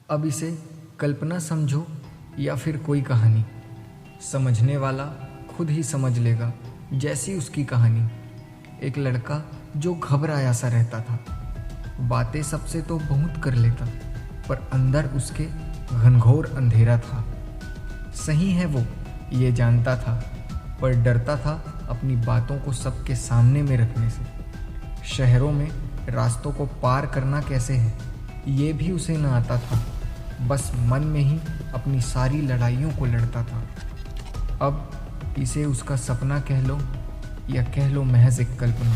अब इसे कल्पना समझो या फिर कोई कहानी, समझने वाला खुद ही समझ लेगा। जैसी उसकी कहानी। एक लड़का जो घबराया सा रहता था, बातें सबसे तो बहुत कर लेता, पर अंदर उसके घनघोर अंधेरा था। सही है वो, ये जानता था, पर डरता था अपनी बातों को सबके सामने में रखने से। शहरों में रास्तों को पार करना कैसे है, ये भी उसे न आता था। बस मन में ही अपनी सारी लड़ाइयों को लड़ता था। अब इसे उसका सपना कह लो या कह लो महज एक कल्पना।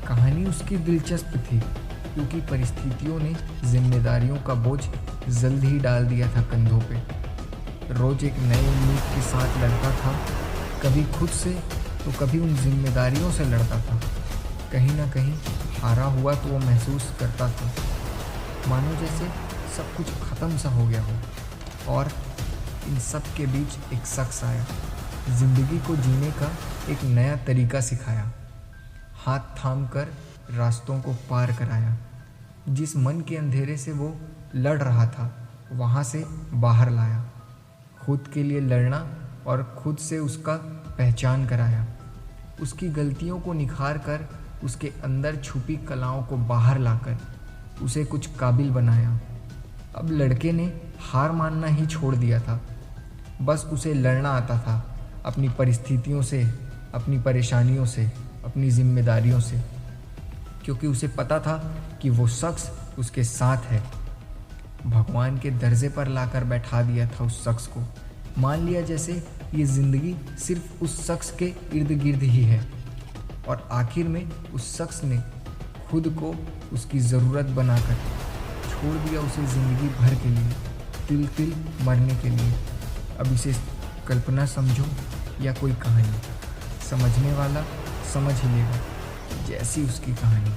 कहानी उसकी दिलचस्प थी, क्योंकि परिस्थितियों ने जिम्मेदारियों का बोझ जल्द ही डाल दिया था कंधों पे। रोज एक नई उम्मीद के साथ लड़ता था, कभी खुद से तो कभी उन जिम्मेदारियों से लड़ता था। कहीं ना कहीं हारा हुआ तो वो महसूस करता था, मानो जैसे सब कुछ ख़त्म सा हो गया हो। और इन सब के बीच एक शख्स आया, ज़िंदगी को जीने का एक नया तरीका सिखाया, हाथ थाम कर रास्तों को पार कराया। जिस मन के अंधेरे से वो लड़ रहा था, वहाँ से बाहर लाया। खुद के लिए लड़ना और खुद से उसका पहचान कराया। उसकी गलतियों को निखार कर, उसके अंदर छुपी कलाओं को बाहर लाकर उसे कुछ काबिल बनाया। अब लड़के ने हार मानना ही छोड़ दिया था। बस उसे लड़ना आता था, अपनी परिस्थितियों से, अपनी परेशानियों से, अपनी जिम्मेदारियों से, क्योंकि उसे पता था कि वो शख्स उसके साथ है। भगवान के दर्जे पर लाकर बैठा दिया था उस शख्स को। मान लिया जैसे ये ज़िंदगी सिर्फ उस शख्स के इर्द गिर्द ही है। और आखिर में उस शख्स ने खुद को उसकी ज़रूरत बनाकर छोड़ दिया उसे ज़िंदगी भर के लिए, तिल तिल मरने के लिए। अब इसे कल्पना समझो या कोई कहानी, समझने वाला समझ ही लेगा। जैसी उसकी कहानी।